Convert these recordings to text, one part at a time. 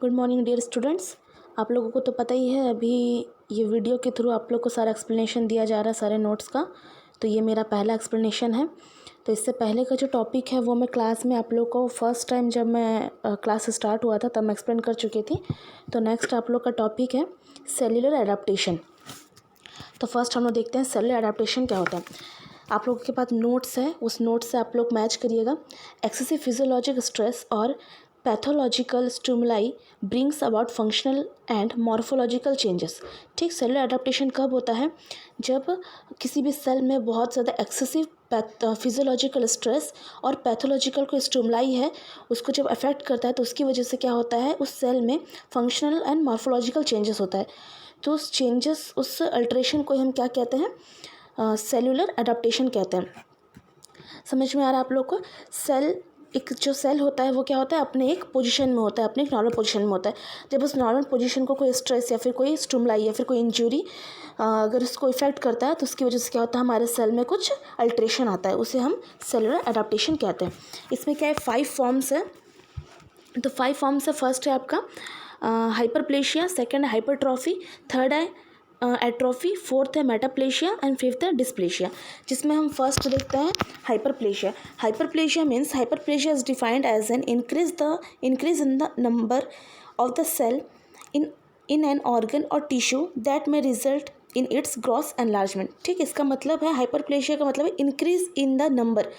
Good morning dear students. आप लोगों को तो पता ही है, अभी ये वीडियो के थ्रू आप लोग को सारा एक्सप्लेनेशन दिया जा रहा है सारे नोट्स का। तो ये मेरा पहला एक्सप्लेनेशन है। तो इससे पहले का जो टॉपिक है वो मैं क्लास में आप लोग को फर्स्ट टाइम जब मैं क्लास स्टार्ट हुआ था तब मैं एक्सप्लेन कर चुकी थी। तो नेक्स्ट आप लोग का टॉपिक है सेल्यूलर एडाप्टेशन। तो फर्स्ट हम लोग देखते हैं सेल्यूलर एडाप्टेशन क्या होता है। आप लोगों के पास नोट्स है, उस नोट्स से आप लोग मैच करिएगा। एक्सेसिव फिजियोलॉजिक स्ट्रेस और pathological stimuli brings about functional and morphological changes. ठीक, सेलुलर एडाप्टेशन कब होता है? जब किसी भी सेल में बहुत ज़्यादा एक्सेसिव फिजियोलॉजिकल स्ट्रेस और पैथोलॉजिकल कोई स्टिमुलाई है उसको जब अफेक्ट करता है तो उसकी वजह से क्या होता है, उस सेल में फंक्शनल एंड मॉर्फोलॉजिकल चेंजेस होता है। तो उस चेंजेस, उस अल्ट्रेशन को हम क्या कहते हैं? सेलुलर एडाप्टेशन कहते हैं। समझ में आ रहा है आप लोग को? सेल, एक जो सेल होता है वो क्या होता है, अपने एक पोजीशन में होता है, अपने एक नॉर्मल पोजीशन में होता है। जब उस नॉर्मल पोजीशन को कोई स्ट्रेस या फिर कोई स्टिमुलाई या फिर कोई इंजरी अगर उसको इफेक्ट करता है तो उसकी वजह से क्या होता है, हमारे सेल में कुछ अल्ट्रेशन आता है, उसे हम सेलुलर एडाप्टेशन कहते हैं। इसमें क्या है, 5 फॉर्म्स है। तो 5 फॉर्म्स है। फर्स्ट है आपका हाइपरप्लेशिया, सेकंड है हाइपरट्रॉफी, थर्ड है एट्रोफी, फोर्थ है मेटाप्लेशिया एंड फिफ्थ है डिस्प्लेशिया। जिसमें हम फर्स्ट देखते हैं hyperplasia. Hyperplasia means hyperplasia is defined as an increase in the number of the cell in an organ और टिश्यू दैट में result in its gross enlargement. ठीक, इसका मतलब है, हाइपरप्लेशिया का मतलब है इंक्रीज इन द नंबर,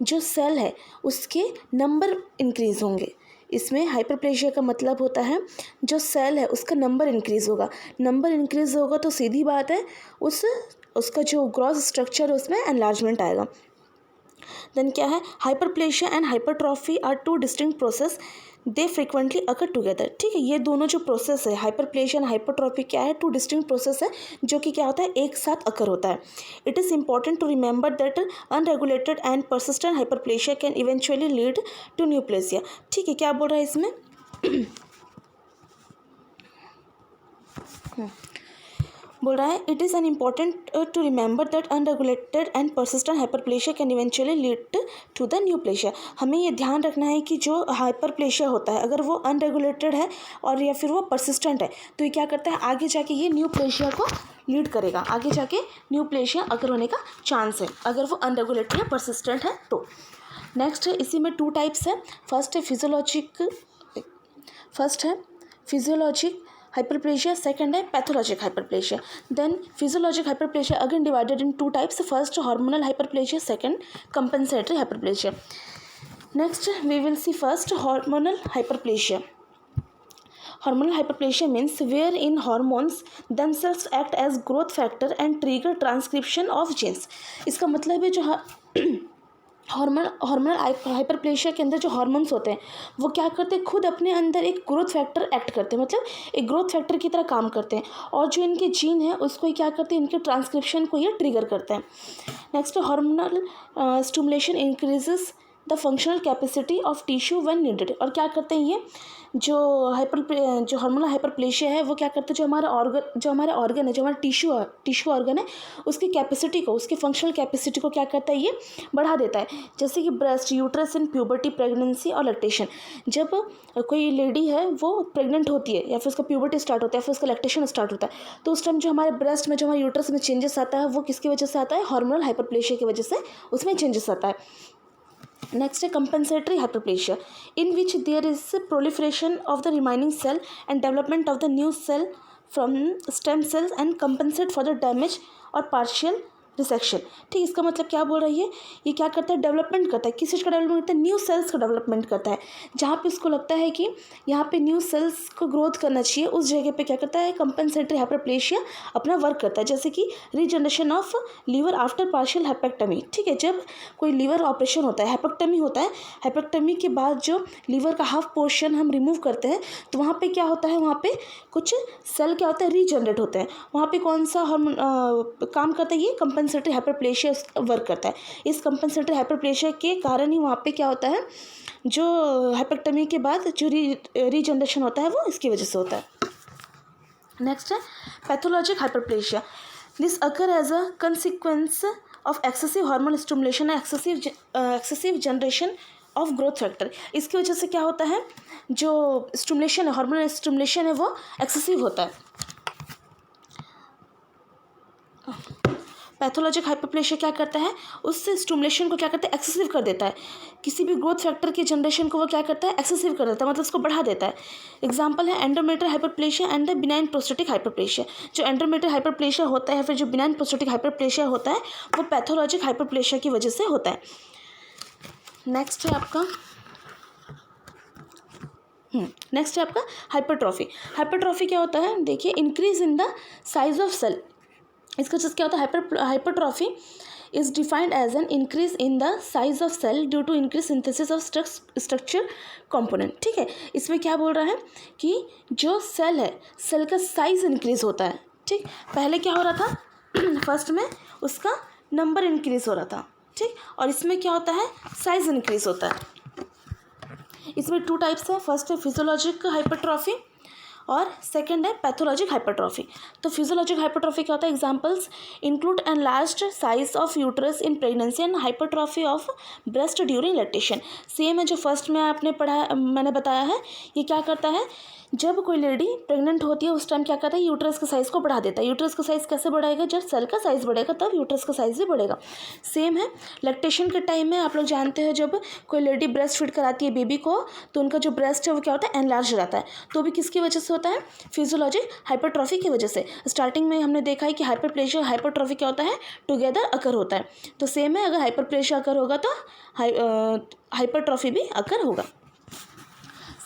जो सेल है उसके नंबर इंक्रीज होंगे। इसमें हाइपरप्लेशिया का मतलब होता है जो सेल है उसका नंबर इंक्रीज़ होगा। नंबर इंक्रीज़ होगा तो सीधी बात है उसका जो ग्रॉस स्ट्रक्चर है उसमें एनलार्जमेंट आएगा। देन क्या है, hyperplasia and hypertrophy are 2 distinct process, they frequently occur together. ठीक है, ये दोनों जो प्रोसेस है हाइपरप्लेशिया एंड हाइपरट्रॉफी क्या है, 2 डिस्टिंक्ट प्रोसेस है जो कि क्या होता है, एक साथ अकर होता है। It is important to remember that unregulated and persistent hyperplasia can eventually lead to neoplasia. ठीक है, क्या बोल रहा है इसमें? बोल रहा है it is an important to remember that unregulated and persistent hyperplasia can eventually lead to the neoplasia. हमें ये ध्यान रखना है कि जो हाइपरप्लेशिया होता है अगर वो अनरेगुलेटेड है और या फिर वो परसिस्टेंट है तो ये क्या करता है, आगे जाके ये न्यूप्लेशिया को लीड करेगा। आगे जाके न्यूप्लेशिया अगर होने का चांस है अगर वो अनरेगुलेटेड या परसिस्टेंट है तो। नेक्स्ट है, इसी में 2 टाइप्स है। फर्स्ट है फिजियोलॉजिक hyperplasia, second है pathologic hyperplasia. Then physiologic hyperplasia again divided in 2 types. First hormonal hyperplasia, second compensatory hyperplasia. Next we will see first hormonal hyperplasia. Hormonal hyperplasia means wherein hormones themselves act as growth factor and trigger transcription of genes. इसका मतलब है जो hormonal hyperplasia के अंदर जो hormones होते हैं वो क्या करते हैं, खुद अपने अंदर एक ग्रोथ फैक्टर एक्ट करते हैं, मतलब एक ग्रोथ फैक्टर की तरह काम करते हैं और जो इनके जीन है उसको ही क्या करते हैं, इनके ट्रांसक्रिप्शन को ये ट्रिगर करते हैं। Next, hormonal stimulation increases the functional capacity of tissue when needed. और क्या करते हैं ये जो हार्मोनल हाइपरप्लेशिया है वो क्या करते हैं, जो हमारा ऑर्गन है, जो हमारा टिश्यू ऑर्गन है उसकी कैपेसिटी को, उसकी फंक्शनल कैपेसिटी को क्या करता है, ये बढ़ा देता है। जैसे कि ब्रेस्ट, यूट्रस इन प्यूबर्टी, प्रेगनेंसी और लैक्टेशन। जब कोई लेडी है वो प्रेग्नेंट होती है या फिर उसका प्यूबर्टी स्टार्ट होता है, फिर उसका लैक्टेशन स्टार्ट होता है तो उस टाइम जो हमारे ब्रेस्ट में, जो हमारे यूट्रस में चेंजेस आता है वो किसकी वजह से आता है, हार्मोनल हाइपरप्लेशिया की वजह से उसमें चेंजेस आता है। Next है compensatory hyperplasia, in which there is proliferation of the remaining cell and development of the new cell from stem cells and compensate for the damage or partial resection. ठीक, इसका मतलब क्या बोल रही है, ये क्या करता है, डेवलपमेंट करता है। किस चीज़ का डेवलपमेंट करता है, न्यू सेल्स का डेवलपमेंट करता है। जहाँ पे उसको लगता है कि यहाँ पे न्यू सेल्स को ग्रोथ करना चाहिए उस जगह पे क्या करता है, कंपनसेटरी हाइपरप्लेशिया अपना वर्क करता है। जैसे कि regeneration of liver after partial hepatectomy. ठीक है, जब कोई लीवर ऑपरेशन होता है, हेपेक्टमी होता है, हेपेक्टमी के बाद जो लीवर का हाफ पोर्शन हम रिमूव करते हैं तो वहाँ पे क्या होता है, वहाँ पे कुछ सेल क्या होता है, रीजनरेट होते हैं। वहाँ पे कौन सा हार्मोन काम करता है, ये कंपनसेटरी हाइपरप्लेशिया वर्क करता है। इस कंपनसेटरी हाइपरप्लेशिया के कारण ही वहाँ पे क्या होता है, जो हाइपेक्टमी के बाद जो रीजनरेशन होता है वो इसकी वजह से होता है। नेक्स्ट है pathologic hyperplasia. This occur as a consequence of excessive hormone stimulation and excessive generation of growth factor. इसकी वजह से क्या होता है, जो स्टिमुलेशन है, हार्मोनल स्टिमुलेशन है, वो एक्सेसिव होता है। पैथोलॉजिक हाइपरप्लेशिया क्या करता है, उस स्टिमुलेशन को क्या करता है, एक्सेसिव कर देता है। किसी भी ग्रोथ फैक्टर की जनरेशन को वो क्या करता है, एक्सेसिव कर देता है, मतलब उसको बढ़ा देता है। एग्जांपल है endometrial hyperplasia and the benign prostatic hyperplasia. जो एंडोमेट्रियल हाइपरप्लेशिया होता है, फिर जो बिनाइन प्रोस्टेटिक हाइपरप्लेशिया होता है, वो पैथोलॉजिक हाइपरप्लेशिया की वजह से होता है। नेक्स्ट है आपका हाइपरट्रॉफी। हाइपरट्रॉफी क्या होता है, देखिए, increase in the size of cell. इसका चीज़ क्या होता है, hypertrophy is defined as an increase in the size of cell due to increase synthesis of structure component. ठीक है, इसमें क्या बोल रहा है कि जो सेल है, सेल का साइज इंक्रीज होता है। ठीक, पहले क्या हो रहा था, फर्स्ट में उसका नंबर इंक्रीज हो रहा था। ठीक, और इसमें क्या होता है, साइज इंक्रीज होता है। इसमें 2 टाइप्स है, फर्स्ट है फिजियोलॉजिक हाइपरट्रॉफी और सेकंड है पैथोलॉजिक हाइपरट्रॉफी। तो फिजियोलॉजिक हाइपरट्रॉफी क्या होता है, examples include enlarged size of uterus in pregnancy and hypertrophy of breast during lactation. Same है जो फर्स्ट में आपने पढ़ा, मैंने बताया है। ये क्या करता है, जब कोई लेडी प्रेग्नेंट होती है उस टाइम क्या करता है, यूट्रस का साइज़ को बढ़ा देता है। यूट्रस का साइज़ कैसे बढ़ाएगा, जब सेल का साइज़ बढ़ेगा तब यूट्रस का साइज़ भी बढ़ेगा। सेम है लैक्टेशन के टाइम में, आप लोग जानते हैं जब कोई लेडी ब्रेस्ट फीड कराती है बेबी को, तो उनका जो ब्रेस्ट है वो क्या होता है, एनलार्ज रहता है। तो भी किसकी वजह से होता है, फिजियोलॉजिक हाइपरट्रॉफी की वजह से। स्टार्टिंग में हमने देखा है कि हाइपरप्लेशिया हाइपरट्रॉफी क्या होता है, टुगेदर अकर होता है। तो सेम है, अगर हाइपरप्लेशिया अकर होगा तो हाइपरट्रॉफी भी अकर होगा।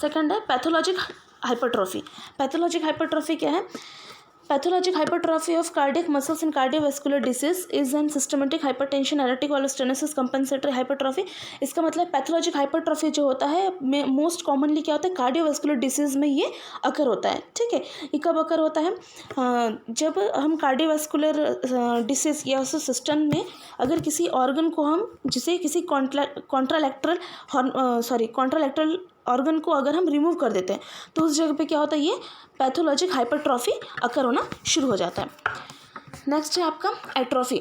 सेकंड है पैथोलॉजिक हाइपरट्रॉफी। पैथोलॉजिक हाइपरट्रॉफी क्या है, pathologic hypertrophy of cardiac muscles in cardiovascular disease is an systematic hypertension, erratic और स्टेनोसिस कंपनसेटरी हाइपरट्रॉफी। इसका मतलब पैथोलॉजिक हाइपरट्रॉफी जो होता है मोस्ट कॉमनली क्या होता है, कार्डियोवैस्कुलर डिसीज में ये अकर होता है। ठीक है, ये कब अकर होता है, जब हम कार्डियोवैस्कुलर डिसीज या उस सिस्टम में अगर किसी ऑर्गन को हम, जिसे किसी कॉन्ट्रालैक्टरल ऑर्गन को अगर हम रिमूव कर देते हैं, तो उस जगह पे क्या होता है, ये पैथोलॉजिक हाइपरट्रॉफी अकर होना शुरू हो जाता है। नेक्स्ट है आपका एट्रॉफी।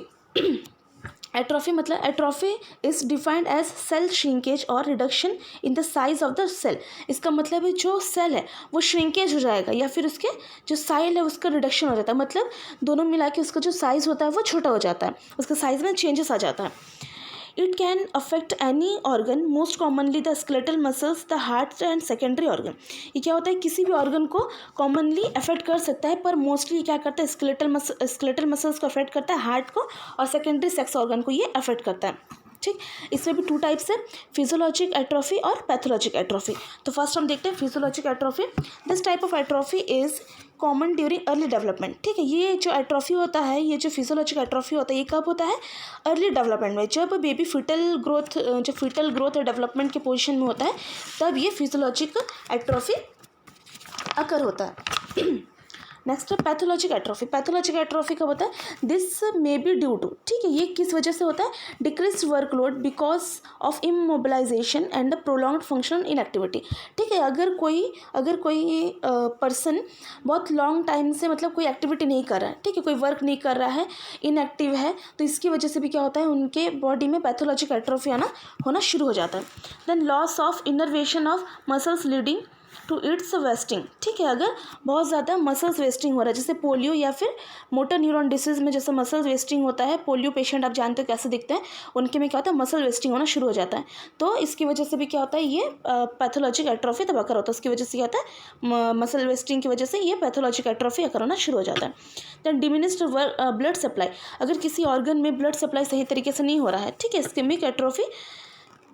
एट्रॉफी मतलब atrophy is defined as cell shrinkage और reduction in the size of the cell. इसका मतलब है जो सेल है वो श्रिंकेज हो जाएगा या फिर उसके जो साइज है उसका रिडक्शन हो जाता है, मतलब दोनों मिला के उसका जो साइज़ होता है वो छोटा हो जाता है, उसका साइज़ में चेंजेस आ जाता है। It can affect any organ, most commonly the skeletal muscles, the heart and secondary organ। ये क्या होता है, किसी भी ऑर्गन को कॉमनली अफेक्ट कर सकता है, पर मोस्टली क्या करता है, स्केलेटल मसल्स को अफेक्ट करता है, हार्ट को, और सेकेंडरी सेक्स ऑर्गन को ये अफेक्ट करता है। ठीक, इसमें भी 2 टाइप्स है, फिजियोलॉजिक एट्रॉफी और पैथोलॉजिक एट्रॉफी। तो फर्स्ट हम देखते हैं physiologic atrophy. This type of atrophy is common during early development. ठीक है, ये जो एट्रॉफी होता है, ये जो फिजियोलॉजिक एट्रॉफी होता है, ये कब होता है, अर्ली डेवलपमेंट में, जब बेबी फीटल ग्रोथ और डेवलपमेंट के पोजीशन में होता है, तब ये फिजियोलॉजिक एट्रॉफी अकर होता है। नेक्स्ट है पैथोलॉजिक एट्रॉफी। पैथोलॉजिक एट्रॉफी कब होता है, this may be due to, ठीक है, ये किस वजह से होता है, decrease workload because of immobilization and the prolonged functional inactivity. ठीक है, अगर कोई पर्सन बहुत लॉन्ग टाइम से मतलब कोई एक्टिविटी नहीं कर रहा है, ठीक है, कोई वर्क नहीं कर रहा है, इनएक्टिव है, तो इसकी वजह से भी क्या होता है, उनके बॉडी में पैथोलॉजिक एट्रॉफी होना शुरू हो जाता है। Then loss of innervation of muscles leading to its wasting. ठीक है, अगर बहुत ज़्यादा मसल्स वेस्टिंग हो रहा है, जैसे पोलियो या फिर मोटर न्यूरॉन डिसीज़ में जैसे मसल्स वेस्टिंग होता है, पोलियो पेशेंट आप जानते हो कैसे दिखते हैं, उनके में क्या होता है, मसल वेस्टिंग होना शुरू हो जाता है। तो इसकी वजह से भी क्या होता है, ये पैथोलॉजिक एट्रॉफी तब अकर होता है। उसकी वजह से क्या होता है, मसल वेस्टिंग की वजह से ये पैथोलॉजिक एट्रॉफी अकर होना शुरू हो जाता है। दैन डिमिनिश्ड ब्लड सप्लाई, अगर किसी ऑर्गन में ब्लड सप्लाई सही तरीके से नहीं हो रहा है, ठीक है, इस्केमिक एट्रॉफी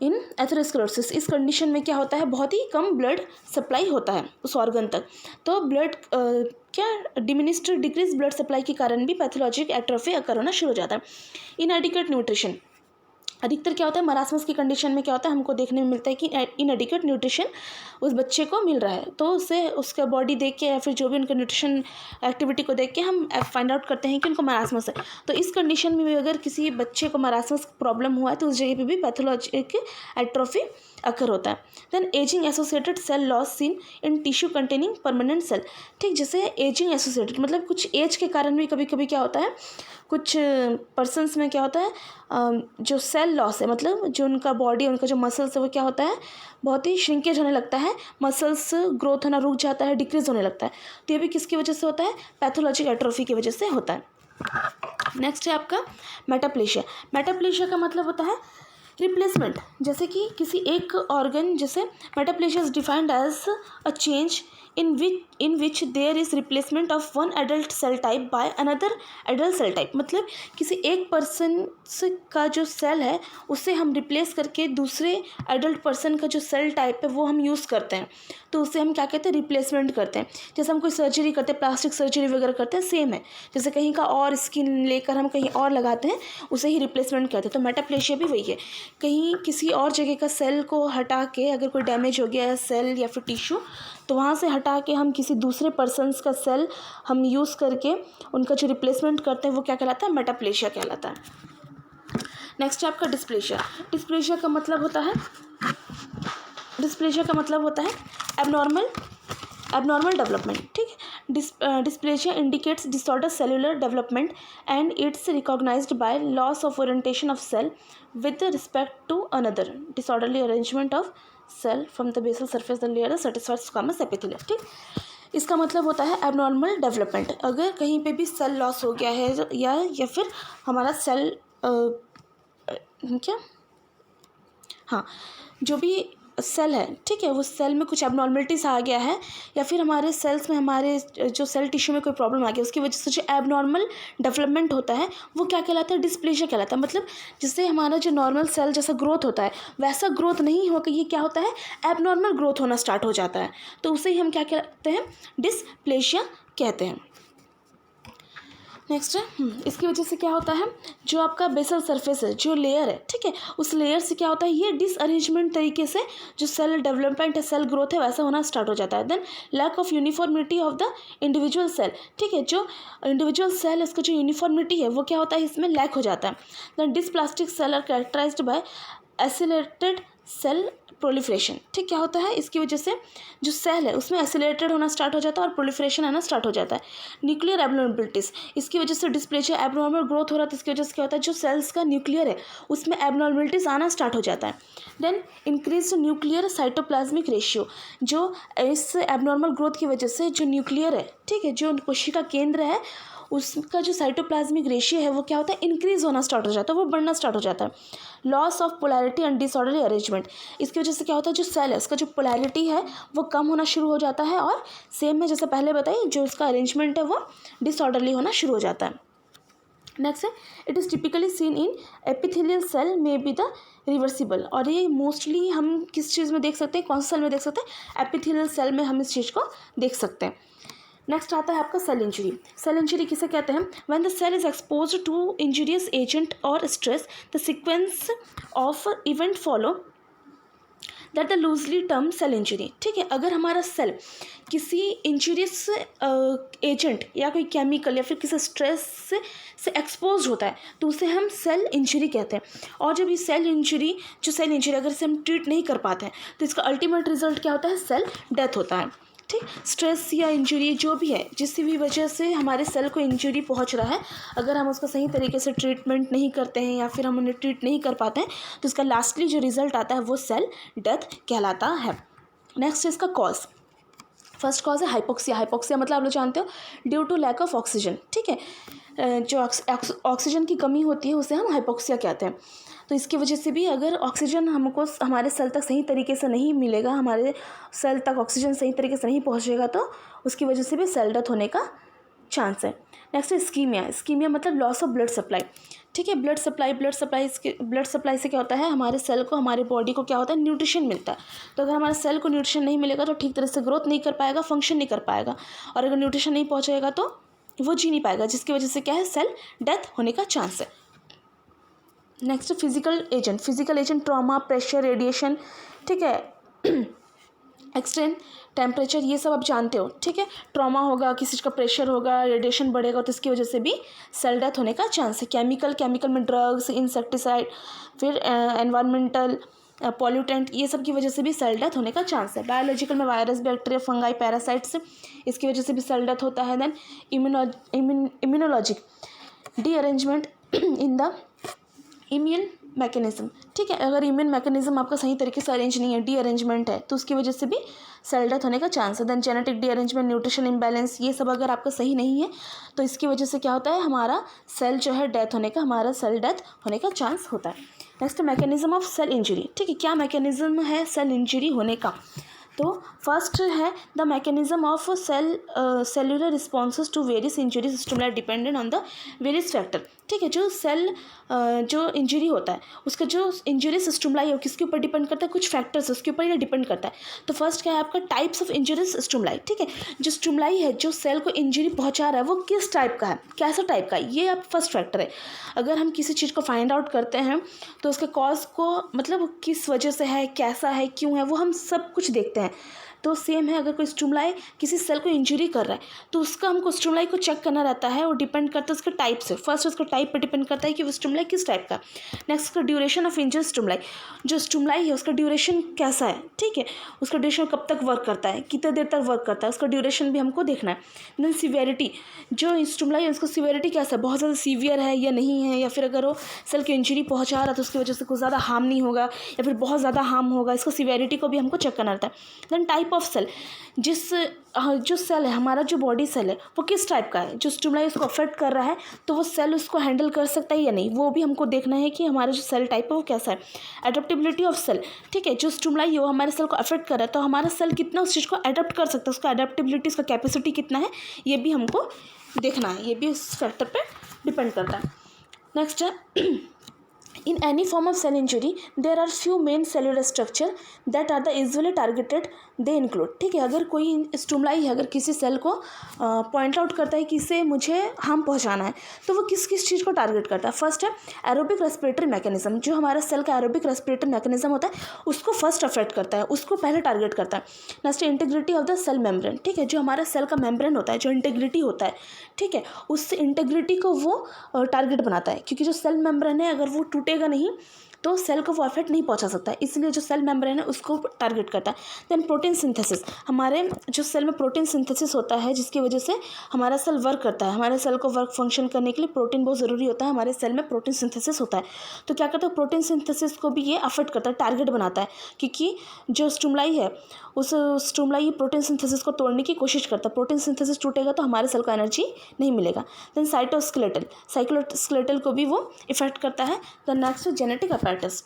इन एथेरोस्क्लेरोसिस, इस कंडीशन में क्या होता है, बहुत ही कम ब्लड सप्लाई होता है उस ऑर्गन तक। तो blood diminished decrease blood supply के कारण भी पैथोलॉजिक एट्रॉफी अकर होना शुरू हो जाता है। इनएडिक्वेट न्यूट्रिशन, अधिकतर क्या होता है, मरासमस की कंडीशन में क्या होता है, हमको देखने में मिलता है कि इनएडिक्वेट न्यूट्रिशन उस बच्चे को मिल रहा है, तो उससे उसका बॉडी देख के या फिर जो भी उनका न्यूट्रिशन एक्टिविटी को देख के हम फाइंड आउट करते हैं कि उनको मरासमस है। तो इस कंडीशन में भी अगर किसी बच्चे को मरासमस प्रॉब्लम हुआ है, तो उस जगह पे भी पैथोलॉजिक एट्रॉफी अकर होता है। Then aging associated cell loss seen in tissue containing permanent cell. ठीक, जैसे एजिंग एसोसिएटेड मतलब कुछ एज के कारण भी कभी कभी क्या होता है, कुछ पर्सन्स में क्या होता है, जो सेल सेल लॉस है, मतलब जो उनका बॉडी, उनका जो मसल्स है वो क्या होता है, बहुत ही श्रिंकेज होने लगता है, मसल्स ग्रोथ होना रुक जाता है, डिक्रीज होने लगता है। तो ये भी किसकी वजह से होता है, पैथोलॉजिक एट्रोफी की वजह से होता है। नेक्स्ट है आपका मेटाप्लेशिया। मेटाप्लेशिया का मतलब होता है रिप्लेसमेंट, जैसे कि किसी एक ऑर्गन, जैसे metaplasia is defined as a change in which there is replacement of one adult cell type by another adult cell type। मतलब किसी एक पर्सन का जो सेल है उससे हम रिप्लेस करके दूसरे एडल्ट पर्सन का जो सेल टाइप है वो हम यूज़ करते हैं, तो उसे हम क्या कहते हैं, रिप्लेसमेंट करते हैं। जैसे हम कोई सर्जरी करते हैं, प्लास्टिक सर्जरी वगैरह करते हैं, सेम है, जैसे कहीं का और स्किन लेकर हम कहीं और लगाते हैं, उसे ही रिप्लेसमेंट कहते हैं। तो मेटाप्लेशिया भी वही है, कहीं किसी और जगह का सेल को हटा के, अगर कोई डैमेज हो गया है सेल या फिर टिश्यू, तो वहाँ से हटा के हम किसी दूसरे पर्सन्स का सेल हम यूज़ करके उनका जो रिप्लेसमेंट करते हैं वो क्या कहलाता है, मेटाप्लेशिया कहलाता है। नेक्स्ट है आपका डिस्प्लेशिया। डिस्प्लेशिया का मतलब होता है एबनॉर्मल डेवलपमेंट, ठीक है। Dysplasia indicates disorder cellular development and it's recognised by loss of orientation of cell with respect to another, disorderly arrangement of cell from the basal surface the layer satisfied squamous epithelium, ठीक। इसका मतलब होता है abnormal development, अगर कहीं पे भी cell loss हो गया है या फिर हमारा सेल जो भी सेल है, ठीक है, वो सेल में कुछ एबनॉर्मलिटीज़ आ गया है, या फिर हमारे सेल्स में, हमारे जो सेल टिश्यू में कोई प्रॉब्लम आ गया, उसकी वजह से जो एबनॉर्मल डेवलपमेंट होता है वो क्या कहलाता है, डिस्प्लेशिया कहलाता है। मतलब जिससे हमारा जो नॉर्मल सेल जैसा ग्रोथ होता है वैसा ग्रोथ नहीं होकर ये क्या होता है, एबनॉर्मल ग्रोथ होना स्टार्ट हो जाता है, तो उसे ही हम क्या कहते हैं, डिस्प्लेशिया कहते हैं। नेक्स्ट है इसकी वजह से क्या होता है, जो आपका बेसल सरफेस है, जो लेयर है, ठीक है, उस लेयर से क्या होता है, ये डिसअरेंजमेंट तरीके से जो सेल डेवलपमेंट है, सेल ग्रोथ है, वैसा होना स्टार्ट हो जाता है। Then lack of uniformity of the individual cell, ठीक है, जो इंडिविजुअल सेल है उसका जो यूनिफॉर्मिटी है वो क्या होता है, इसमें लैक हो जाता है। Then dysplastic cell are characterized by accelerated cell proliferation, ठीक, क्या होता है, इसकी वजह से जो सेल है उसमें एसिलेटेड होना स्टार्ट हो जाता है और प्रोलिफरेशन आना स्टार्ट हो जाता है। न्यूक्लियर एबनॉर्मलिटीज़, इसकी वजह से डिस्प्लेशिया, एबनॉर्मल ग्रोथ हो रहा है, तो इसकी वजह से क्या होता है, जो सेल्स का न्यूक्लियर है उसमें एबनॉर्मलिटीज़ आना स्टार्ट हो जाता है। Then increase nuclear cytoplasmic ratio, जो इस एबनॉर्मल ग्रोथ की वजह से जो न्यूक्लियर है, ठीक है, जो कोशिका केंद्र है उसका जो साइटोप्लाज्मिक रेशियो है वो क्या होता है, इंक्रीज़ होना स्टार्ट हो जाता है, वो बढ़ना स्टार्ट हो जाता है। Loss of polarity and disorderly arrangement, इसकी वजह से क्या होता है, जो सेल है उसका जो पोलैरिटी है वो कम होना शुरू हो जाता है, और सेम है जैसे पहले बताई, जो इसका अरेंजमेंट है वो डिसऑर्डरली होना शुरू हो जाता है। नेक्स्ट है it is typically seen in epithelial cell may be the reversible, और ये मोस्टली हम किस चीज़ में देख सकते हैं, कौन से सेल में देख सकते हैं, एपिथेलियल सेल में हम इस चीज़ को देख सकते हैं। नेक्स्ट आता है आपका सेल इंजरी। सेल इंजरी किसे कहते हैं, when the cell is exposed to injurious agent और stress, the sequence of event follow that the loosely term cell injury, ठीक है, अगर हमारा सेल किसी इंजूरियस एजेंट या कोई केमिकल या फिर किसी स्ट्रेस से एक्सपोज होता है तो उसे हम सेल इंजरी कहते हैं। और जब ये सेल इंजरी अगर इसे हम ट्रीट नहीं कर पाते हैं तो इसका अल्टीमेट रिजल्ट क्या होता है, सेल डेथ होता है, ठीक। स्ट्रेस या इंजरी जो भी है, जिस भी वजह से हमारे सेल को इंजरी पहुंच रहा है, अगर हम उसका सही तरीके से ट्रीटमेंट नहीं करते हैं या फिर हम उन्हें ट्रीट नहीं कर पाते हैं तो इसका लास्टली जो रिजल्ट आता है वो सेल डेथ कहलाता है। नेक्स्ट इसका कॉज, फर्स्ट कॉज है हाइपोक्सिया। हाइपोक्सिया मतलब आप लोग जानते हो, due to lack of oxygen, ठीक है, जो ऑक्सीजन की कमी होती है उसे हम हाइपोक्सिया कहते हैं। तो इसकी वजह से भी अगर ऑक्सीजन हमको हमारे सेल तक सही तरीके से नहीं मिलेगा, हमारे सेल तक ऑक्सीजन सही तरीके से नहीं पहुंचेगा, तो उसकी वजह से भी सेल डेथ होने का चांस है। नेक्स्ट है इस्कीमिया। इस्कीमिया मतलब लॉस ऑफ ब्लड सप्लाई, ठीक है, ब्लड सप्लाई से क्या होता है, हमारे सेल को, हमारे बॉडी को क्या होता है, न्यूट्रिशन मिलता है। तो अगर हमारे सेल को न्यूट्रिशन नहीं मिलेगा तो ठीक तरह से ग्रोथ नहीं कर पाएगा, फंक्शन नहीं कर पाएगा, और अगर न्यूट्रिशन नहीं पहुँचेगा तो वो जी नहीं पाएगा, जिसकी वजह से क्या है, सेल डेथ होने का चांस है। Next physical agent trauma, pressure, radiation, ठीक है, एक्सट्रीम टेम्परेचर, ये सब आप जानते हो, ठीक है, ट्रॉमा होगा, किसी चीज़ का प्रेशर होगा, रेडिएशन बढ़ेगा तो इसकी वजह से भी सेल डेथ होने का चांस है। केमिकल में ड्रग्स, इंसेक्टिसाइड, फिर एनवायरमेंटल पॉल्यूटेंट, ये सब की वजह से भी सेल डेथ होने का चांस है। बायोलॉजिकल में वायरस, बैक्टीरिया, फंगाई, पैरासाइट्स, इसकी वजह से भी सेल डेथ होता है। Then immunologic derangement in the immune mechanism, ठीक है। अगर इम्यून मैकेनिज्म आपका सही तरीके से अरेंज नहीं है, डी अरेंजमेंट है, तो उसकी वजह से भी सेल डेथ होने का चांस है। Then genetic derangement, nutrition imbalance, ये सब अगर आपका सही नहीं है तो इसकी वजह से क्या होता है, हमारा सेल जो है डेथ होने का, हमारा सेल डेथ होने का चांस होता है। Next mechanism of cell injury, ठीक है। क्या मैकेनिज्म है सेल इंजरी होने का? तो फर्स्ट है the mechanism of cellular responses to various injuries stimuli dependent on the various factor, ठीक है। जो सेल जो इंजरी होता है उसका जो इंजरी स्टिमुलाई है किसके ऊपर डिपेंड करता है, कुछ फैक्टर्स उसके ऊपर ये डिपेंड करता है। तो फर्स्ट क्या है आपका, टाइप्स ऑफ इंजरीज स्टिमुलाई, ठीक है। जो स्टिमुलाई है जो सेल को इंजरी पहुंचा रहा है वो किस टाइप का है, कैसा टाइप का है, ये आप फर्स्ट फैक्टर है। अगर हम किसी चीज़ को फाइंड आउट करते हैं तो उसके कॉज को, मतलब किस वजह से है, कैसा है, क्यों है, वो हम सब कुछ देखते हैं। तो सेम है, अगर कोई स्टिमुलाई किसी सेल को इंजरी कर रहा है तो उसका हमको स्टिमुलाई को चेक करना रहता है और डिपेंड करता है उसके टाइप से। फर्स्ट उसका टाइप पर डिपेंड करता है कि वो स्टिमुलाई किस टाइप का। नेक्स्ट उसका ड्यूरेशन ऑफ इंजरी स्टिमुलाई, जो स्टिमुलाई है उसका ड्यूरेशन कैसा है, ठीक है। उसका ड्यूरेशन कब तक वर्क करता है, कितने देर तक वर्क करता है, उसका ड्यूरेशन भी हमको देखना है। देन सीवियरिटी, जो स्टिमुलाई है उसका सीवियरिटी कैसा है, बहुत ज़्यादा सीवियर है या नहीं है, या फिर अगर वो सेल की इंजरी पहुँचा रहा है तो उसकी वजह से कुछ ज़्यादा हार्म नहीं होगा या फिर बहुत ज़्यादा हार्म होगा, इसका सीवियरिटी को भी हमको चेक करना रहता है। देन टाइप ऑफ सेल, जो सेल है हमारा, जो बॉडी सेल है वो किस टाइप का है, जो स्टिमुलाई उसको अफेक्ट कर रहा है तो वो सेल उसको हैंडल कर सकता है या नहीं, वो भी हमको देखना है कि हमारा जो सेल टाइप है वो कैसा है। एडेप्टेबिलिटी ऑफ सेल, ठीक है। जो स्टिमुलाई है वो हमारे सेल को अफेक्ट कर रहा है तो हमारा सेल कितना उस चीज़ को अडेप्ट कर सकता है, उसका एडेप्टेबिलिटी, उसका कैपेसिटी कितना है, ये भी हमको देखना है, ये भी उस फैक्टर पर डिपेंड करता है। नेक्स्ट है in any form of cell injury there are few main cellular structure that are the usually targeted, they include, ठीक है। अगर कोई स्टिमुलाई है, अगर किसी सेल को पॉइंट आउट करता है कि इसे मुझे हार्म पहुंचाना है तो वो किस किस चीज़ को टारगेट करता है। फर्स्ट है एरोबिक रेस्पिरेटरी मैकेनिज्म, जो हमारा सेल का एरोबिक रेस्पिरेटरी मैकेनिज्म होता है उसको फर्स्ट अफेक्ट करता है, उसको पहले टारगेट करता है। Next integrity of the cell membrane, ठीक है। जो हमारा सेल का मेम्ब्रेन होता है, जो इंटीग्रिटी होता है, ठीक है, उस इंटीग्रिटी को वो टारगेट बनाता है, क्योंकि जो सेल मेम्ब्रेन है अगर वो टूटेगा नहीं तो सेल को वो अफेक्ट नहीं पहुंचा सकता है, इसलिए जो सेल मेम्ब्रेन है उसको टारगेट करता है। देन प्रोटीन सिंथेसिस, हमारे जो सेल में प्रोटीन सिंथेसिस होता है जिसकी वजह से हमारा सेल वर्क करता है, हमारे सेल को वर्क फंक्शन करने के लिए प्रोटीन बहुत ज़रूरी होता है, हमारे सेल में प्रोटीन सिंथेसिस होता है। तो क्या करता है, प्रोटीन सिंथेसिस को भी ये अफेक्ट करता है, टारगेट बनाता है, क्योंकि जो स्टिमुलाई है उस स्टिमुलाई प्रोटीन सिंथेसिस को तोड़ने की कोशिश करता है। प्रोटीन सिंथेसिस टूटेगा तो हमारे सेल को एनर्जी नहीं मिलेगा। देन साइटोस्केलेटल को भी वो इफेक्ट करता है। Then next genetic apparatus,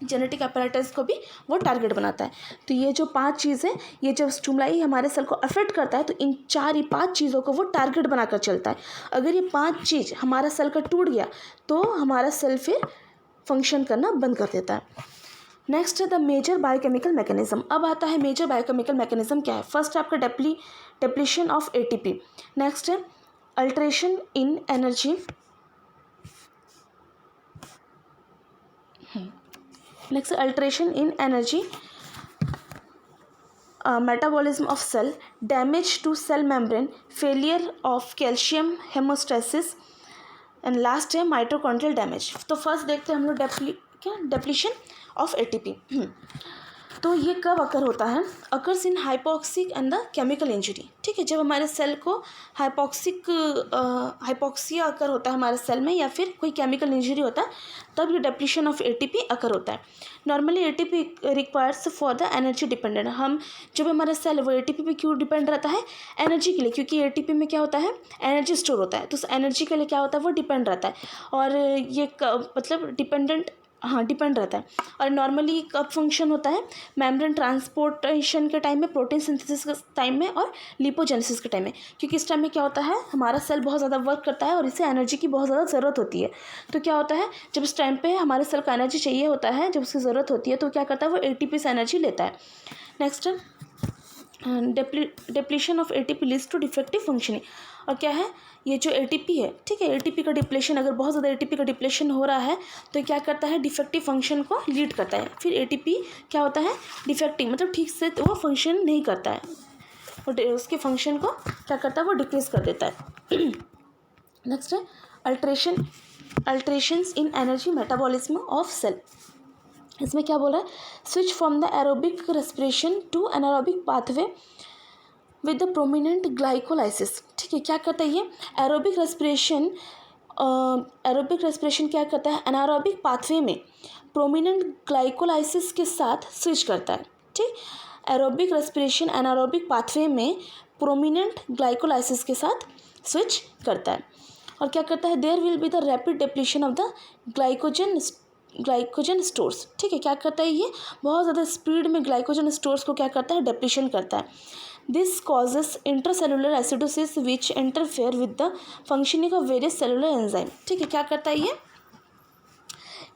genetic apparatus को भी वो टारगेट बनाता है। तो ये जो 5 चीज़ें, ये जब स्टिमुलाई हमारे सेल को अफेक्ट करता है तो इन 5 चीज़ों को वो टारगेट बनाकर चलता है। अगर ये 5 चीज़ हमारा सेल का टूट गया तो हमारा सेल फिर फंक्शन करना बंद कर देता है। नेक्स्ट है द मेजर बायोकेमिकल मैकेनिज्म। अब आता है मेजर बायोकेमिकल मैकेनिज्म क्या है। फर्स्ट है आपका डेप्लीशन ऑफ ATP। नेक्स्ट है alteration in energy, next alteration in energy metabolism of cell, damage to cell membrane, failure of calcium hemostasis and last है mitochondrial damage. तो फर्स्ट देखते हैं हम लोग डेप्लीशन ऑफ ATP। तो ये कब अकर होता है, occurs in hypoxic and the chemical injury, ठीक है। जब हमारे सेल को हाइपोक्सिया अकर होता है हमारे सेल में, या फिर कोई केमिकल इंजरी होता है, तब ये डेप्लीशन ऑफ ATP अकर होता है। Normally ATP requires for the energy dependent, हम जब हमारा सेल वो ATP पे क्यों डिपेंड रहता है, एनर्जी के लिए, क्योंकि ATP में क्या होता है, एनर्जी स्टोर होता है, तो उस एनर्जी के लिए क्या होता है वो डिपेंड रहता है। और ये मतलब डिपेंड रहता है। और नॉर्मली कब फंक्शन होता है, मेम्ब्रेन ट्रांसपोर्टेशन के टाइम में, प्रोटीन सिंथेसिस के टाइम में और लिपोजेनेसिस के टाइम में, क्योंकि इस टाइम में क्या होता है हमारा सेल बहुत ज़्यादा वर्क करता है और इसे एनर्जी की बहुत ज़्यादा ज़रूरत होती है। तो क्या होता है, जब इस टाइम पे हमारे सेल को एनर्जी चाहिए होता है, जब उसकी ज़रूरत होती है तो क्या करता है वो ATP से एनर्जी लेता है। Next depletion of ATP leads to defective functioning. और क्या है, ये जो ATP है, ठीक है, ATP का डिप्लेशन, अगर बहुत ज़्यादा ATP का डिप्लेशन हो रहा है तो क्या करता है, डिफेक्टिव फंक्शन को लीड करता है। फिर ATP क्या होता है, डिफेक्टिव, मतलब ठीक से वो फंक्शन नहीं करता है, और उसके फंक्शन को क्या करता है वो डिक्रीज कर देता है। नेक्स्ट है alterations in energy metabolism of cell. इसमें क्या बोल रहा है, switch from the aerobic respiration to anaerobic pathway with the prominent glycolysis, ठीक है। क्या करता है ये एरोबिक रेस्पिरेशन एरोबिक रेस्पिरेशन क्या करता है, एनारोबिक पाथवे में प्रोमिनेंट ग्लाइकोलाइसिस के साथ स्विच करता है। ठीक, एरोबिक रेस्पिरेशन एनारोबिक पाथवे में प्रोमिनेंट ग्लाइकोलाइसिस के साथ स्विच करता है। और क्या करता है, there will be the rapid depletion of the glycogen stores. ठीक है, क्या करता है, ये बहुत ज़्यादा स्पीड में ग्लाइकोजन स्टोर्स को क्या करता है, डिप्लीशन करता है। This causes intracellular acidosis which interfere with the functioning of various cellular enzyme. ठीक है, क्या करता है ये,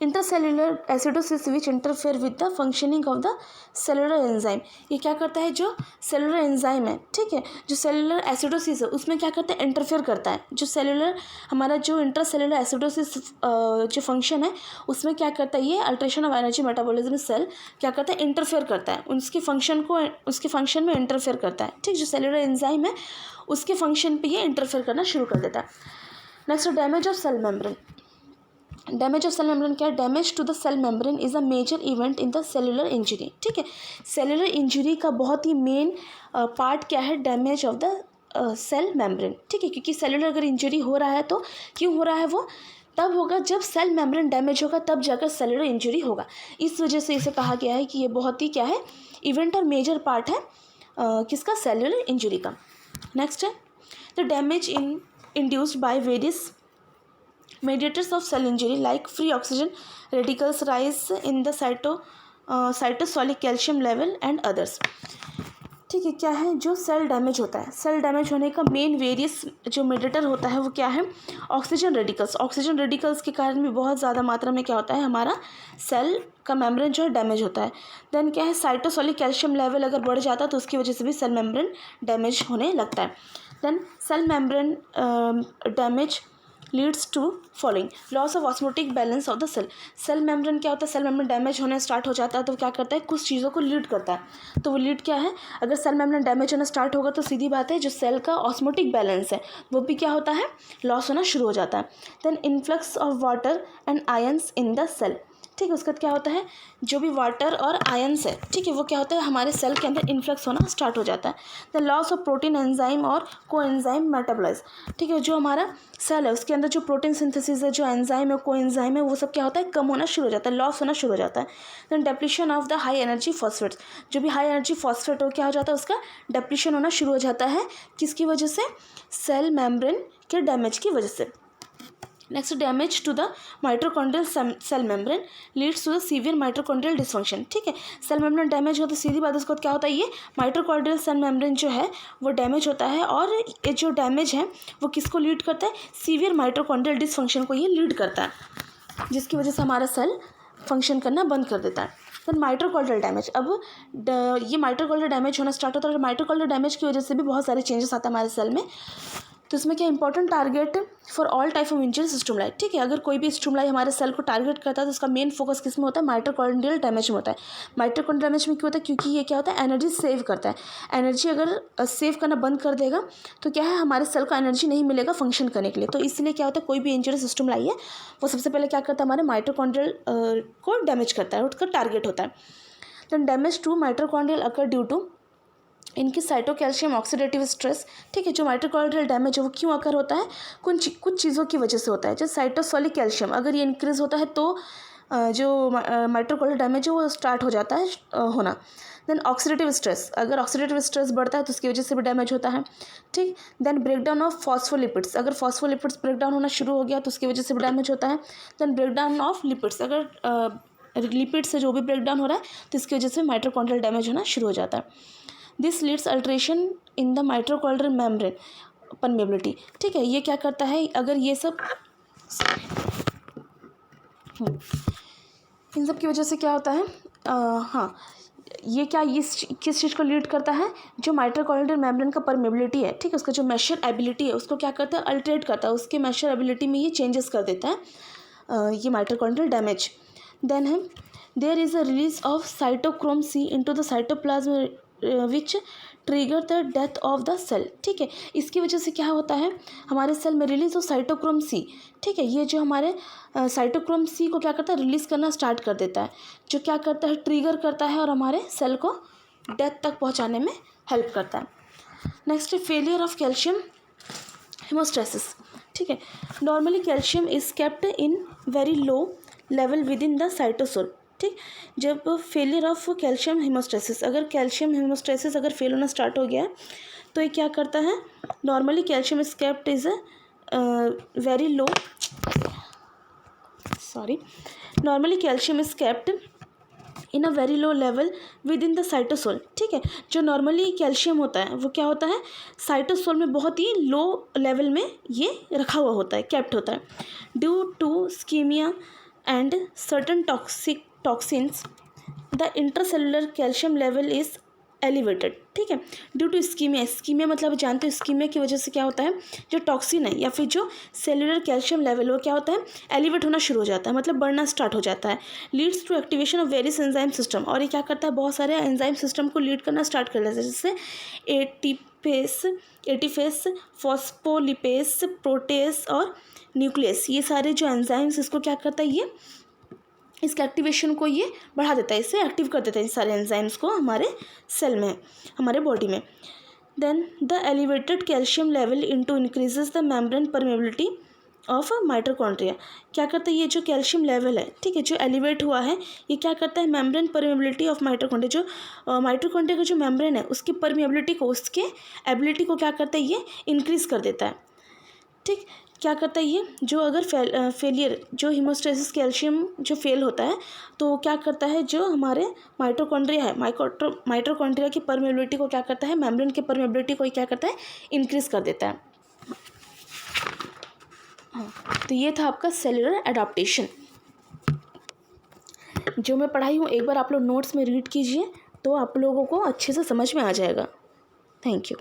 intercellular acidosis which interfere with the functioning of the cellular enzyme. ये क्या करता है, जो सेलुलर एंजाइम है, ठीक है, जो सेलुलर एसिडोसिस है उसमें क्या करता है, इंटरफेयर करता है। जो सेलुलर हमारा जो इंटरसेलुलर एसिडोसिस जो फंक्शन है उसमें क्या करता है, ये alteration of energy metabolism cell क्या करता है, इंटरफेयर करता है, उसके फंक्शन में इंटरफेयर करता है। ठीक, जो सेलुलर एंजाइम है उसके फंक्शन पे ये इंटरफेयर करना शुरू कर देता है। Next, damage of cell membrane. Damage of cell membrane क्या है, damage to the cell membrane is a major event in the cellular injury. ठीक है, सेलुलर इंजरी का बहुत ही मेन पार्ट क्या है, damage of the cell membrane. ठीक है, क्योंकि सेलुलर अगर इंजरी हो रहा है तो क्यों हो रहा है, वो तब होगा जब सेल मेम्ब्रेन डैमेज होगा, तब जाकर सेलुलर इंजरी होगा। इस वजह से इसे कहा गया है कि ये बहुत ही क्या है, इवेंट और मेजर पार्ट है किसका, सेलुलर इंजरी का। नेक्स्ट है the damage induced by various mediators of cell injury like free oxygen radicals, rise in the cytosolic calcium level and others। ठीक है, क्या है, जो सेल डैमेज होता है, सेल डैमेज होने का मेन वेरियस जो मेडिएटर होता है वो क्या है, ऑक्सीजन रेडिकल्स। ऑक्सीजन रेडिकल्स के कारण भी बहुत ज़्यादा मात्रा में क्या होता है, हमारा सेल का मेम्ब्रेन जो है डैमेज होता है। देन क्या है, साइटोसोलिक कैल्शियम लेवल अगर बढ़ जाता है तो उसकी वजह से भी सेल मेम्ब्रेन डैमेज होने लगता है। Then cell membrane damage leads to following, loss of osmotic balance of the cell. Cell membrane क्या होता है, सेल मेम्ब्रेन डैमेज होने स्टार्ट हो जाता है तो क्या करता है, कुछ चीज़ों को लीड करता है। तो वो लीड क्या है, अगर सेल मेम्ब्रेन डैमेज होना स्टार्ट होगा तो सीधी बात है जो सेल का ऑस्मोटिक बैलेंस है वो भी क्या होता है, लॉस होना शुरू हो जाता है। Then influx of water and ions in the cell. ठीक है, उसके बाद क्या होता है, जो भी वाटर और आयंस है, ठीक है, वो क्या होता है, हमारे सेल के अंदर इन्फ्लक्स होना स्टार्ट हो जाता है। The loss of protein enzyme और कोएंजाइम मेटाबॉलाइज। ठीक है, जो हमारा सेल है उसके अंदर जो प्रोटीन सिंथेसिस है, जो एंजाइम है, कोएंजाइम है, वो सब क्या होता है, कम होना शुरू हो जाता है, लॉस होना शुरू हो जाता है। Then depletion of the high energy phosphates. जो भी हाई एनर्जी फॉस्फेट हो क्या हो जाता है, उसका डेप्लीशन होना शुरू हो जाता है, किसकी वजह से, सेल मेम्ब्रेन के डैमेज की वजह से। Next, damage to the mitochondrial cell membrane leads to the severe mitochondrial dysfunction. ठीक है, सेल मेम्ब्रेन डैमेज हो तो सीधी बात उसको क्या होता है, ये माइटोकॉन्ड्रियल सेल मेम्ब्रेन जो है वो डैमेज होता है, और ये जो डैमेज है वो किसको लीड करता है, सीवियर माइटोकॉन्ड्रियल डिसफंक्शन को ये लीड करता है, जिसकी वजह से हमारा सेल फंक्शन करना बंद कर देता है। Then mitochondrial damage. अब ये माइटोकॉन्ड्रियल डैमेज होना स्टार्ट होता है, और माइटोकॉन्ड्रियल डैमेज की वजह से भी बहुत सारे चेंजेस आते हैं हमारे सेल में। तो इसमें क्या important target for all type of injury stimuli. ठीक है, अगर कोई भी स्टिमुलाई हमारे सेल को टारगेट करता है तो उसका मेन फोकस किस में होता है, माइटोकॉन्ड्रियल डैमेज में होता है। माइटोकॉन्ड्रियल डैमेज में क्यों होता है, क्योंकि ये क्या होता है, एनर्जी सेव करता है। एनर्जी अगर सेव करना बंद कर देगा तो क्या है, हमारे सेल को एनर्जी नहीं मिलेगा फंक्शन करने के लिए। तो इसलिए क्या होता है, कोई भी इंजरी स्टिमुलाई है वो सबसे पहले क्या करता है, हमारे माइटोकॉन्ड्रियल को डैमेज करता है, उसका टारगेट होता है। Then damage to mitochondrial occur due to इनकी साइटोकैल्शियम ऑक्सीडेटिव स्ट्रेस। ठीक है, जो माइटोकॉन्ड्रियल डैमेज है वो क्यों अकर होता है, कुछ चीज़ों की वजह से होता है। जैसे साइटोसोलिक कैल्शियम अगर ये इंक्रीज़ होता है तो जो माइटोकॉन्ड्रियल डैमेज है वो स्टार्ट हो जाता है होना। देन ऑक्सीडेटिव स्ट्रेस, अगर ऑक्सीडेटिव स्ट्रेस बढ़ता है तो उसकी वजह से भी डैमेज होता है। ठीक, देन ब्रेकडाउन ऑफ फॉस्फोलिपिड्स, अगर फॉस्फोलिपिड्स ब्रेकडाउन होना शुरू हो गया तो उसकी वजह से भी डैमेज होता है। देन ब्रेकडाउन ऑफ लिपिड्स, अगर लिपिड से जो भी ब्रेकडाउन हो रहा है तो इसकी वजह से माइटोकॉन्ड्रियल डैमेज होना शुरू हो जाता है। This leads alteration in the mitochondrial membrane permeability. ठीक है, ये क्या करता है, अगर ये सब इन सब की वजह से क्या होता है, हाँ, ये क्या, ये किस चीज़ को लीड करता है, जो माइटोकॉन्ड्रियल मेम्ब्रेन का परमेबिलिटी है, ठीक है, उसका जो मेशर एबिलिटी है उसको क्या करता है, अल्टरेट करता है, उसके मेशर एबिलिटी में ये चेंजेस कर देता है ये माइटोकॉन्ड्रियल डैमेज। देन है there is a release of cytochrome C into the cytoplasm which trigger the death of the cell. ठीक है, इसकी वजह से क्या होता है, हमारे सेल में रिलीज ऑफ साइटोक्रोम सी। ठीक है, ये जो हमारे साइटोक्रोम सी को क्या करता है, रिलीज़ करना स्टार्ट कर देता है, जो क्या करता है, ट्रिगर करता है और हमारे सेल को डेथ तक पहुंचाने में हेल्प करता है। Next, failure of calcium hemostasis. ठीक है। Normally calcium is kept in very low level within the cytosol. ठीक, जब फेलियर ऑफ कैल्शियम हेमोस्टेसिस, अगर कैल्शियम हेमोस्टेसिस अगर फेल होना स्टार्ट हो गया है तो ये क्या करता है, normally calcium is kept is very low, normally calcium is kept in a very low level within the cytosol. ठीक है, जो नॉर्मली कैल्शियम होता है वो क्या होता है, साइटोसोल में बहुत ही लो लेवल में ये रखा हुआ होता है, केप्ट होता है। Due to ischemia and certain toxins the intracellular calcium level is elevated. ठीक है, ड्यू टू स्कीमिया मतलब जानते हो स्कीमिया की वजह से क्या होता है, जो टॉक्सिन है या फिर जो सेलुलर कैल्शियम लेवल वो क्या होता है, एलिवेट होना शुरू हो जाता है, मतलब बढ़ना स्टार्ट हो जाता है। Leads to activation of various enzyme system, और ये क्या करता है, बहुत सारे एंजाइम सिस्टम को लीड करना स्टार्ट कर देता है, जैसे एटीफेस, फॉस्फोलिपेस, प्रोटेस और न्यूक्लियस। ये सारे जो एंजाइम्स इसको क्या करता है, ये इसके एक्टिवेशन को ये बढ़ा देता है, इसे एक्टिव कर देता है, इस सारे एंजाइम्स को हमारे सेल में, हमारे बॉडी में। Then the elevated calcium level into increases the membrane permeability of mitochondria. क्या करता है, ये जो कैल्शियम लेवल है, ठीक है, जो एलिवेट हुआ है, ये क्या करता है, मेम्ब्रेन परमेबिलिटी ऑफ माइटोकॉन्ड्रिया, जो माइटोकॉन्ड्रिया का जो मेम्ब्रेन है उसकी परमेबिलिटी को, उसके एबिलिटी को क्या करता है, ये इंक्रीज़ कर देता है। ठीक, क्या करता है ये, जो अगर फेलियर, जो हीमोस्टेसिस कैल्शियम जो फेल होता है तो क्या करता है, जो हमारे माइटोकॉन्ड्रिया है, माइटोकॉन्ड्रिया की परमेबिलिटी को क्या करता है, मेम्ब्रेन की परमेबिलिटी को क्या करता है, इंक्रीज़ कर देता है। हाँ, तो ये था आपका सेलुलर एडाप्टेशन जो मैं पढ़ाई हूँ। एक बार आप लोग नोट्स में रीड कीजिए तो आप लोगों को अच्छे से समझ में आ जाएगा। Thank you.